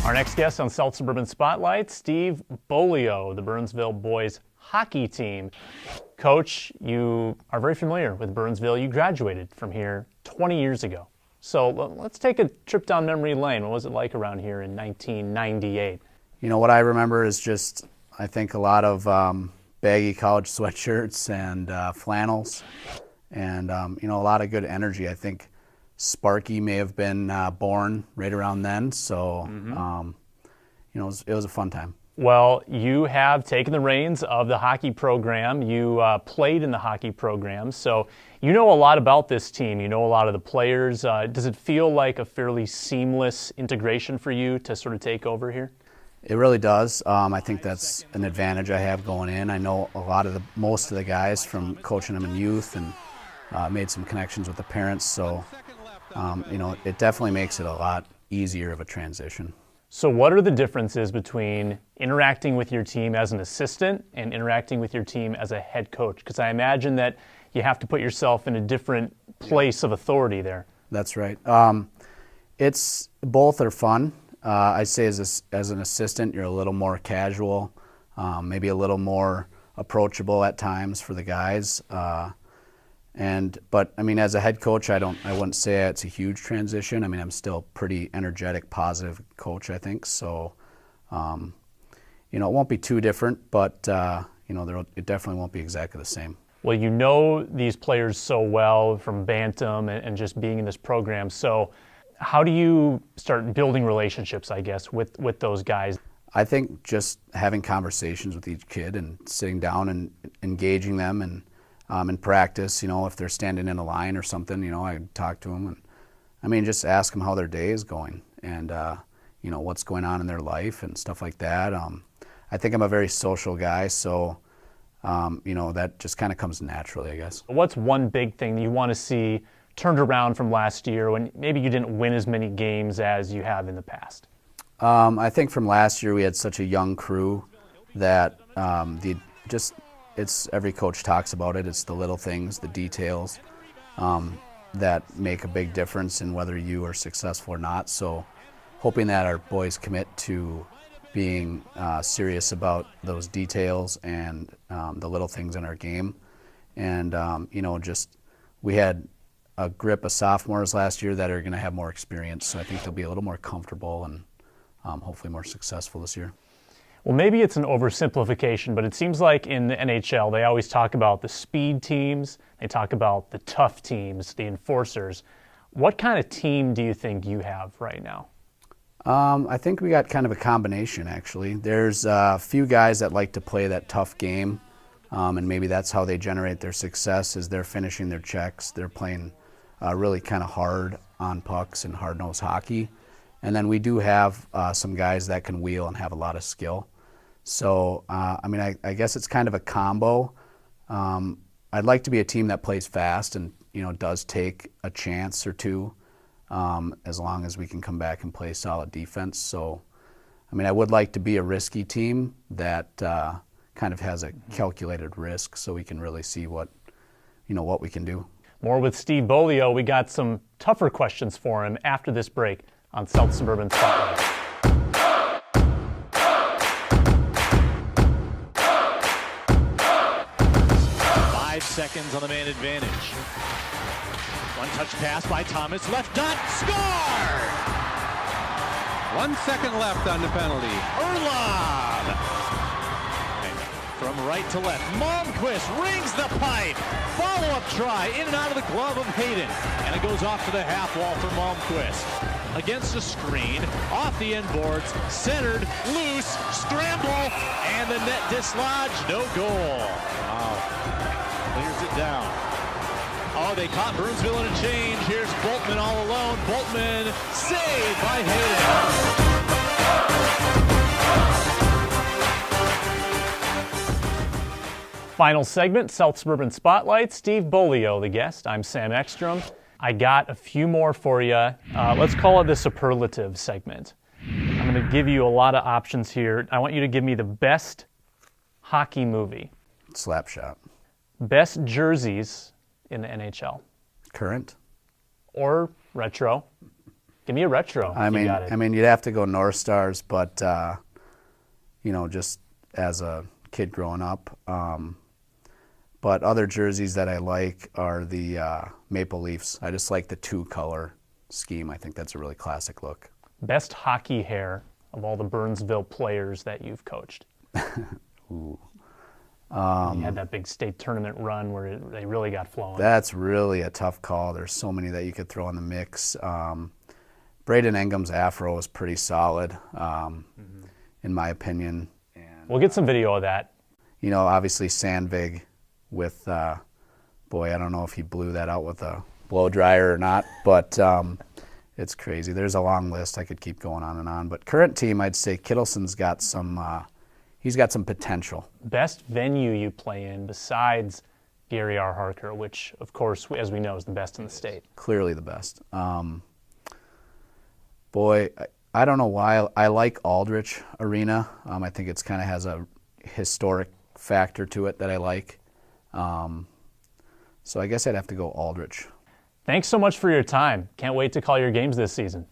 Our next guest on South Suburban Spotlight, Steve Beaulieu, the Burnsville boys hockey team. Coach, you are very familiar with Burnsville. You graduated from here 20 years ago. So let's take a trip down memory lane. What was it like around here in 1998? You know, what I remember is just, I think, a lot of baggy college sweatshirts and flannels and, you know, a lot of good energy. I think Sparky may have been born right around then, so you know, it was a fun time. Well, you have taken the reins of the hockey program. You played in the hockey program, so you know a lot about this team. You know a lot of the players. Does it feel like a fairly seamless integration for you to sort of take over here? It really does. I think that's an advantage I have going in. I know most of the guys from coaching them in youth, and made some connections with the parents, so you know, it definitely makes it a lot easier of a transition. So what are the differences between interacting with your team as an assistant and interacting with your team as a head coach? Because I imagine that you have to put yourself in a different place of authority there. That's right. It's both are fun. I say as an assistant, you're a little more casual, maybe a little more approachable at times for the guys. But I mean, as a head coach, I wouldn't say it's a huge transition. I mean, I'm still pretty energetic, positive coach, I think. So, you know, it won't be too different, but you know, it definitely won't be exactly the same. Well, you know these players so well from Bantam and just being in this program. So, how do you start building relationships, I guess, with those guys? I think just having conversations with each kid and sitting down and engaging them and in practice, you know, if they're standing in a line or something, you know, I talk to them and, I mean, just ask them how their day is going and, you know, what's going on in their life and stuff like that. I think I'm a very social guy, so, you know, that just kind of comes naturally, I guess. What's one big thing you want to see turned around from last year when maybe you didn't win as many games as you have in the past? I think from last year we had such a young crew that it's every coach talks about it. It's the little things, the details that make a big difference in whether you are successful or not. So hoping that our boys commit to being serious about those details and the little things in our game. And, you know, just we had a group of sophomores last year that are going to have more experience. So I think they'll be a little more comfortable and hopefully more successful this year. Well, maybe it's an oversimplification, but it seems like in the NHL, they always talk about the speed teams, they talk about the tough teams, the enforcers. What kind of team do you think you have right now? I think we got kind of a combination, actually. There's a few guys that like to play that tough game, and maybe that's how they generate their success, is they're finishing their checks, they're playing really kind of hard on pucks and hard-nosed hockey. And then we do have some guys that can wheel and have a lot of skill. So, I mean, I guess it's kind of a combo. I'd like to be a team that plays fast and, you know, does take a chance or two as long as we can come back and play solid defense. So, I mean, I would like to be a risky team that kind of has a calculated risk so we can really see what we can do. More with Steve Beaulieu. We got some tougher questions for him after this break on South Suburban Spotlight. 5 seconds on the man advantage. One touch pass by Thomas, left dot, score! 1 second left on the penalty. Urlaub! From right to left, Malmquist rings the pipe. Follow-up try, in and out of the glove of Hayden. And it goes off to the half wall for Malmquist. Against a screen, off the end boards, centered, loose, scramble, and the net dislodged, no goal. Wow, clears it down. Oh, they caught Burnsville in a change. Here's Boltman all alone. Boltman saved by Hayden. Final segment, South Suburban Spotlight. Steve Beaulieu, the guest. I'm Sam Ekstrom. I got a few more for you. Let's call it the Superlative segment. I'm going to give you a lot of options here. I want you to give me the best hockey movie. Slapshot. Best jerseys in the NHL. Current. Or retro. Give me a retro. I if you got it. mean, you'd have to go North Stars, but just as a kid growing up. But other jerseys that I like are the Maple Leafs. I just like the 2-color scheme. I think that's a really classic look. Best hockey hair of all the Burnsville players that you've coached. Ooh. You had that big state tournament run where they really got flowing. That's really a tough call. There's so many that you could throw in the mix. Braden Engham's afro is pretty solid, in my opinion. And, we'll get some video of that. Obviously Sandvig with, I don't know if he blew that out with a blow dryer or not, but it's crazy. There's a long list. I could keep going on and on. But current team, I'd say Kittleson's got some, he's got some potential. Best venue you play in besides Gary R. Harker, which, of course, as we know, is the best in the state. Clearly the best. I don't know why. I like Aldrich Arena. I think it's kind of has a historic factor to it that I like. So I guess I'd have to go Aldrich. Thanks so much for your time. Can't wait to call your games this season.